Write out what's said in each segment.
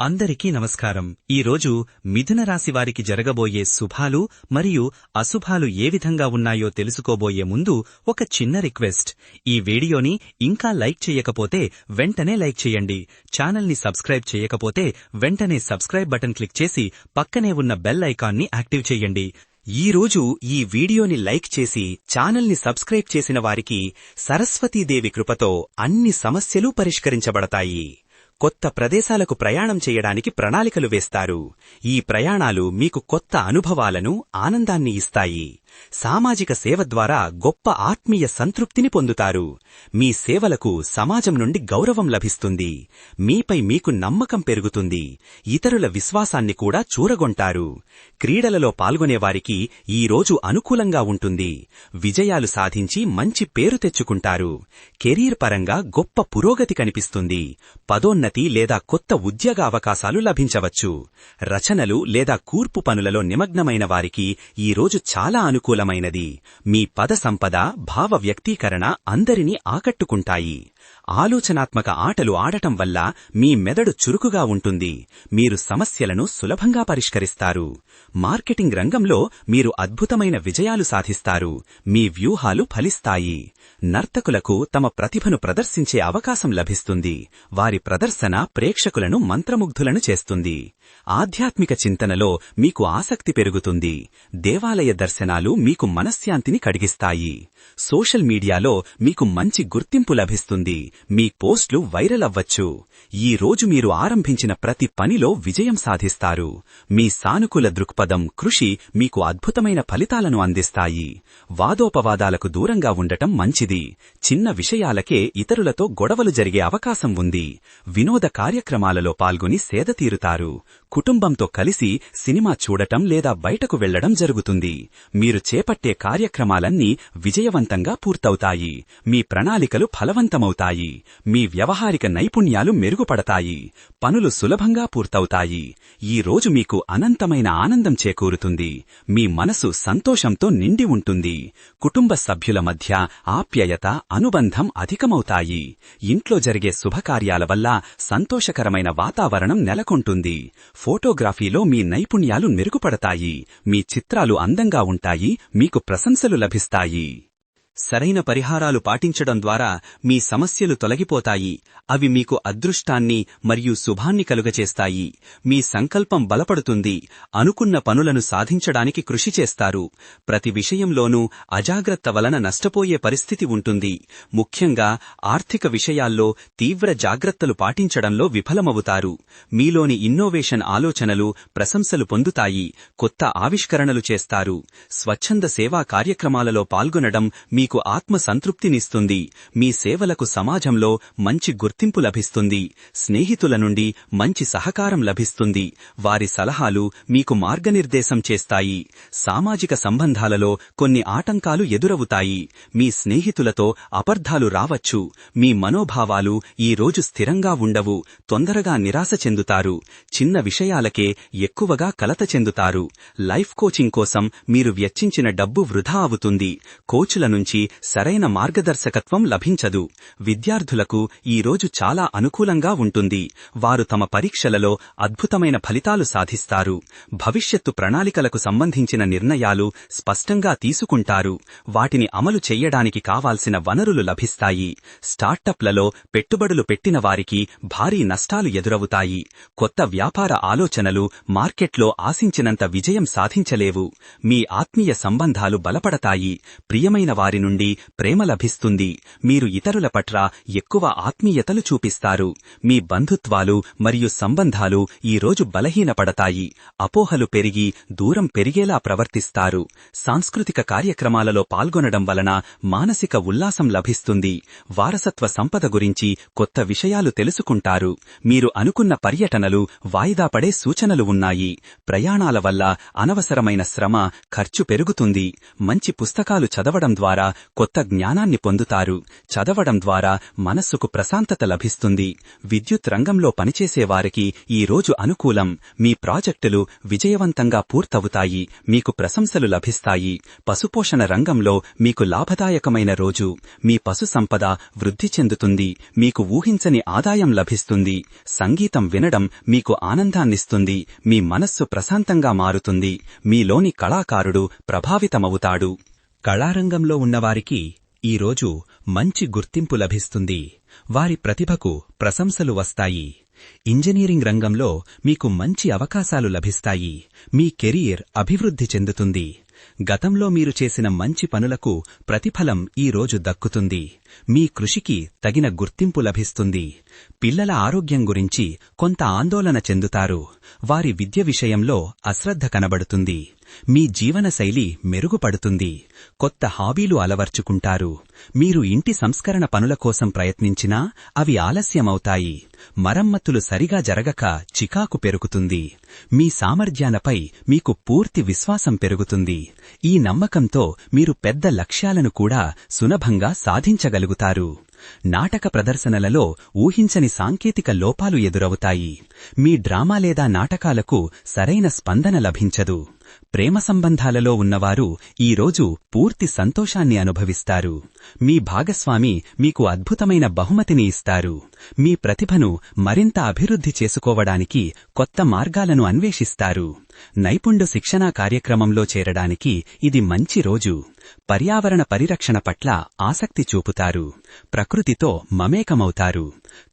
అందరికీ నమస్కారం. ఈరోజు మిథున రాశి వారికి జరగబోయే శుభాలు మరియు అశుభాలు ఏ విధంగా ఉన్నాయో తెలుసుకోబోయే ముందు ఒక చిన్న రిక్వెస్ట్. ఈ వీడియోని ఇంకా లైక్ చేయకపోతే వెంటనే లైక్ చేయండి. ఛానల్ని సబ్స్క్రైబ్ చేయకపోతే వెంటనే సబ్స్క్రైబ్ బటన్ క్లిక్ చేసి పక్కనే ఉన్న బెల్ ఐకాన్ని యాక్టివ్ చేయండి. ఈ రోజు ఈ వీడియోని లైక్ చేసి ఛానల్ని సబ్స్క్రైబ్ చేసిన వారికి సరస్వతీదేవి కృపతో అన్ని సమస్యలు పరిష్కరించబడతాయి. కొత్త ప్రదేశాలకు ప్రయాణం చేయడానికి ప్రణాళికలు వేస్తారు. ఈ ప్రయాణాలు మీకు కొత్త అనుభవాలను, ఆనందాన్ని ఇస్తాయి. సామాజిక సేవ ద్వారా గొప్ప ఆత్మీయ సంతృప్తిని పొందుతారు. మీ సేవలకు సమాజం నుండి గౌరవం లభిస్తుంది. మీపై మీకు నమ్మకం పెరుగుతుంది. ఇతరుల విశ్వాసాన్ని కూడా చూరగొంటారు. క్రీడలలో పాల్గొనేవారికి ఈ రోజు అనుకూలంగా ఉంటుంది. విజయాలు సాధించి మంచి పేరు తెచ్చుకుంటారు. కెరీర్ పరంగా గొప్ప పురోగతి కనిపిస్తుంది. పదోన్నతి లేదా కొత్త ఉద్యోగ అవకాశాలు లభించవచ్చు. రచనలు లేదా కూర్పు పనులలో నిమగ్నమైన వారికి ఈ రోజు చాలా అనుకూలమైనది. మీ పద సంపద, భావ వ్యక్తీకరణ అందరినీ ఆకట్టుకుంటాయి. ఆలోచనాత్మక ఆటలు ఆడటం వల్ల మీ మెదడు చురుకుగా ఉంటుంది. మీరు సమస్యలను సులభంగా పరిష్కరిస్తారు. మార్కెటింగ్ రంగంలో మీరు అద్భుతమైన విజయాలు సాధిస్తారు. మీ వ్యూహాలు ఫలిస్తాయి. నర్తకులకు తమ ప్రతిభను ప్రదర్శించే అవకాశం లభిస్తుంది. వారి ప్రదర్శన ప్రేక్షకులను మంత్రముగ్ధులను చేస్తుంది. ఆధ్యాత్మిక చింతనలో మీకు ఆసక్తి పెరుగుతుంది. దేవాలయ దర్శనాలు మీకు మనశ్శాంతిని కలిగిస్తాయి. సోషల్ మీడియాలో మీకు మంచి గుర్తింపు లభిస్తుంది. మీ పోస్టులు వైరల్ అవ్వచ్చు. ఈ రోజు మీరు ఆరంభించిన ప్రతి పనిలో విజయం సాధిస్తారు. మీ సానుకూల దృక్పథం, కృషి మీకు అద్భుతమైన ఫలితాలను అందిస్తాయి. వాదోపవాదాలకు దూరంగా ఉండటం మంచిది. చిన్న విషయాలకే ఇతరులతో గొడవలు జరిగే అవకాశం ఉంది. వినోద కార్యక్రమాలలో పాల్గొని సేద తీరుతారు. కుటుంబంతో కలిసి సినిమా చూడటం లేదా బయటకు వెళ్లడం జరుగుతుంది. మీరు చేపట్టే కార్యక్రమాలన్నీ విజయవంతంగా పూర్తవుతాయి. మీ ప్రణాళికలు ఫలవంతమవుతాయి. మీ వ్యవహారిక నైపుణ్యాలు మెరుగుపడతాయి. పనులు సులభంగా పూర్తవుతాయి. ఈ రోజు మీకు అనంతమైన ఆనందం చేకూరుతుంది. మీ మనసు సంతోషంతో నిండి ఉంటుంది. కుటుంబ సభ్యుల మధ్య ఆప్యాయత, అనుబంధం అధికమవుతాయి. ఇంట్లో జరిగే శుభకార్యాల వల్ల సంతోషకరమైన వాతావరణం నెలకొంటుంది. ఫోటోగ్రఫీలో మీ నైపుణ్యాలు మెరుగుపడతాయి. మీ చిత్రాలు అందంగా ఉంటాయి. మీకు ప్రశంసలు లభిస్తాయి. సరైన పరిహారాలు పాటించడం ద్వారా మీ సమస్యలు తొలగిపోతాయి. అవి మీకు అదృష్టాన్ని మరియు శుభాన్ని కలుగచేస్తాయి. మీ సంకల్పం బలపడుతుంది. అనుకున్న పనులను సాధించడానికి కృషి చేస్తారు. ప్రతి విషయంలోనూ అజాగ్రత్త వలన నష్టపోయే పరిస్థితి ఉంటుంది. ముఖ్యంగా ఆర్థిక విషయాల్లో తీవ్ర జాగ్రత్తలు పాటించడంలో విఫలమవుతారు. మీలోని ఇన్నోవేషన్ ఆలోచనలు ప్రశంసలు పొందుతాయి. కొత్త ఆవిష్కరణలు చేస్తారు. స్వచ్ఛంద సేవా కార్యక్రమాలలో పాల్గొనడం మీకు ఆత్మ సంతృప్తినిస్తుంది. మీ సేవలకు సమాజంలో మంచి గుర్తింపు లభిస్తుంది. స్నేహితుల నుండి మంచి సహకారం లభిస్తుంది. వారి సలహాలు మీకు మార్గనిర్దేశం చేస్తాయి. సామాజిక సంబంధాలలో కొన్ని ఆటంకాలు ఎదురవుతాయి. మీ స్నేహితులతో అపార్థాలు రావచ్చు. మీ మనోభావాలు ఈ రోజు స్థిరంగా ఉండవు. తొందరగా నిరాశ చెందుతారు. చిన్న విషయాలకే ఎక్కువగా కలత చెందుతారు. లైఫ్ కోచింగ్ కోసం మీరు వెచ్చించిన డబ్బు వృధా అవుతుంది. కోచ్ల నుంచి సరైన మార్గదర్శకత్వం లభించదు. విద్యార్థులకు ఈ రోజు చాలా అనుకూలంగా ఉంటుంది. వారు తమ పరీక్షలలో అద్భుతమైన ఫలితాలు సాధిస్తారు. భవిష్యత్తు ప్రణాళికలకు సంబంధించిన నిర్ణయాలు స్పష్టంగా తీసుకుంటారు. వాటిని అమలు చెయ్యడానికి కావాల్సిన వనరులు లభిస్తాయి. స్టార్టప్లలో పెట్టుబడులు పెట్టిన వారికి భారీ నష్టాలు ఎదురవుతాయి. కొత్త వ్యాపార ఆలోచనలు మార్కెట్లో ఆశించినంత విజయం సాధించలేవు. మీ ఆత్మీయ సంబంధాలు బలపడతాయి. ప్రియమైన వారి నుండి ప్రేమ లభిస్తుంది. మీరు ఇతరుల పట్ల ఎక్కువ ఆత్మీయతలు చూపిస్తారు. మీ బంధుత్వాలు మరియు సంబంధాలు ఈ రోజు బలహీనపడతాయి. అపోహలు పెరిగి దూరం పెరిగేలా ప్రవర్తిస్తారు. సాంస్కృతిక కార్యక్రమాలలో పాల్గొనడం వలన మానసిక ఉల్లాసం లభిస్తుంది. వారసత్వ సంపద గురించి కొత్త విషయాలు తెలుసుకుంటారు. మీరు అనుకున్న పర్యటనలు వాయిదా పడే సూచనలు ఉన్నాయి. ప్రయాణాల వల్ల అనవసరమైన శ్రమ, ఖర్చు పెరుగుతుంది. మంచి పుస్తకాలు చదవడం ద్వారా కొత్త జ్ఞానాన్ని పొందుతారు. చదవడం ద్వారా మనస్సుకు ప్రశాంతత లభిస్తుంది. విద్యుత్ రంగంలో పనిచేసేవారికి ఈ రోజు అనుకూలం. మీ ప్రాజెక్టులు విజయవంతంగా పూర్తవుతాయి. మీకు ప్రశంసలు లభిస్తాయి. పశుపోషణ రంగంలో మీకు లాభదాయకమైన రోజు. మీ పశు సంపద వృద్ధి చెందుతుంది. మీకు ఊహించని ఆదాయం లభిస్తుంది. సంగీతం వినడం మీకు ఆనందాన్నిస్తుంది. మీ మనస్సు ప్రశాంతంగా మారుతుంది. మీలోని కళాకారుడు ప్రభావితమవుతాడు. కళారంగంలో ఉన్నవారికి ఈరోజు మంచి గుర్తింపు లభిస్తుంది. వారి ప్రతిభకు ప్రశంసలు వస్తాయి. ఇంజనీరింగ్ రంగంలో మీకు మంచి అవకాశాలు లభిస్తాయి. మీ కెరీర్ అభివృద్ధి చెందుతుంది. గతంలో మీరు చేసిన మంచి పనులకు ప్రతిఫలం ఈ రోజు దక్కుతుంది. మీ కృషికి తగిన గుర్తింపు లభిస్తుంది. పిల్లల ఆరోగ్యం గురించి కొంత ఆందోళన చెందుతారు. వారి విద్య విషయంలో అశ్రద్ధ కనబడుతుంది. మీ జీవనశైలి మెరుగుపడుతుంది. కొత్త హాబీలు అలవర్చుకుంటారు. మీరు ఇంటి సంస్కరణ పనుల కోసం ప్రయత్నించినా అవి ఆలస్యమవుతాయి. మరమ్మతులు సరిగా జరగక చికాకు పెరుగుతుంది. మీ సామర్థ్యాలపై మీకు పూర్తి విశ్వాసం పెరుగుతుంది. ఈ నమ్మకంతో మీరు పెద్ద లక్ష్యాలను కూడా సులభంగా సాధించగలుగుతారు. నాటక ప్రదర్శనలలో ఊహించని సాంకేతిక లోపాలు ఎదురవుతాయి. మీ డ్రామా లేదా నాటకాలకు సరైన స్పందన లభించదు. ప్రేమ సంబంధాలలో ఉన్నవారు ఈరోజు పూర్తి సంతోషాన్ని అనుభవిస్తారు. మీ భాగస్వామి మీకు అద్భుతమైన బహుమతిని ఇస్తారు. మీ ప్రతిభను మరింత అభివృద్ధి చేసుకోవడానికి కొత్త మార్గాలను అన్వేషిస్తారు. నైపుణ్య శిక్షణా కార్యక్రమంలో చేరడానికి ఇది మంచి రోజు. పర్యావరణ పరిరక్షణ పట్ల ఆసక్తి చూపుతారు. ప్రకృతితో మమేకమవుతారు.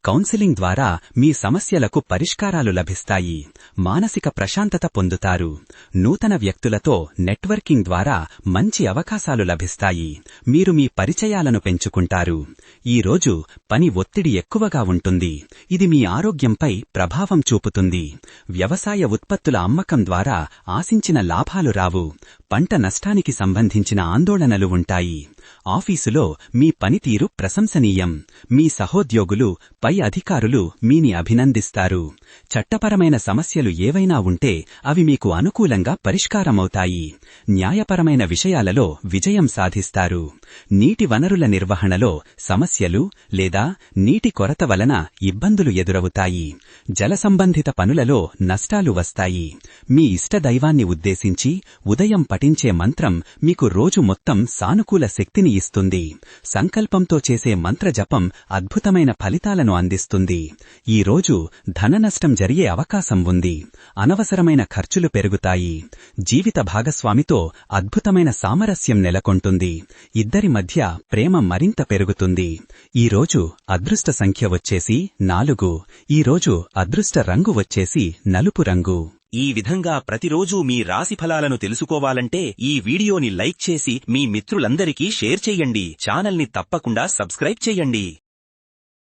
కౌన్సిలింగ్ ద్వారా మీ సమస్యలకు పరిష్కారాలు లభిస్తాయి. మానసిక ప్రశాంతత పొందుతారు. నూతన వ్యక్తులతో నెట్వర్కింగ్ ద్వారా మంచి అవకాశాలు లభిస్తాయి. మీరు మీ పరిచయాలను పెంచుకుంటారు. ఈరోజు పని ఒత్తిడి ఎక్కువగా ఉంటుంది. ఇది మీ ఆరోగ్యంపై ప్రభావం చూపుతుంది. వ్యవసాయ ఉత్పత్తుల అమ్మకం ద్వారా ఆశించిన లాభాలు రావు. పంట నష్టానికి సంబంధించిన ఆందోళనలు ఉంటాయి. ఆఫీసులో మీ పనితీరు ప్రశంసనీయం. మీ సహోద్యోగులు, పై అధికారులు మీని అభినందిస్తారు. చట్టపరమైన సమస్యలు ఏవైనా ఉంటే అవి మీకు అనుకూలంగా పరిష్కారమవుతాయి. న్యాయపరమైన విషయాలలో విజయం సాధిస్తారు. నీటి వనరుల నిర్వహణలో సమస్యలు లేదా నీటి కొరత వలన ఇబ్బందులు ఎదురవుతాయి. జల సంబంధిత పనులలో నష్టాలు వస్తాయి. మీ ఇష్టదైవాన్ని ఉద్దేశించి ఉదయం పఠించే మంత్రం మీకు రోజు మొత్తం సానుకూల శక్తిని ఇస్తుంది. సంకల్పంతో చేసే మంత్రజపం అద్భుతమైన ఫలితాలను అందిస్తుంది. ఈ రోజు ధన నష్టం జరిగే అవకాశం ఉంది. అనవసరమైన ఖర్చులు పెరుగుతాయి. జీవిత భాగస్వామితో అద్భుతమైన సామరస్యం నెలకొంటుంది. ఇద్దరి మధ్య ప్రేమ మరింత పెరుగుతుంది. ఈ రోజు అదృష్ట సంఖ్య వచ్చేసి 4. ఈ రోజు అదృష్ట రంగు వచ్చేసి నలుపు రంగు. ఈ విధంగా ప్రతిరోజూ మీ రాశి ఫలాలను తెలుసుకోవాలంటే ఈ వీడియోని లైక్ చేసి మీ మిత్రులందరికీ షేర్ చెయ్యండి. ఛానల్ని తప్పకుండా సబ్స్క్రైబ్ చెయ్యండి.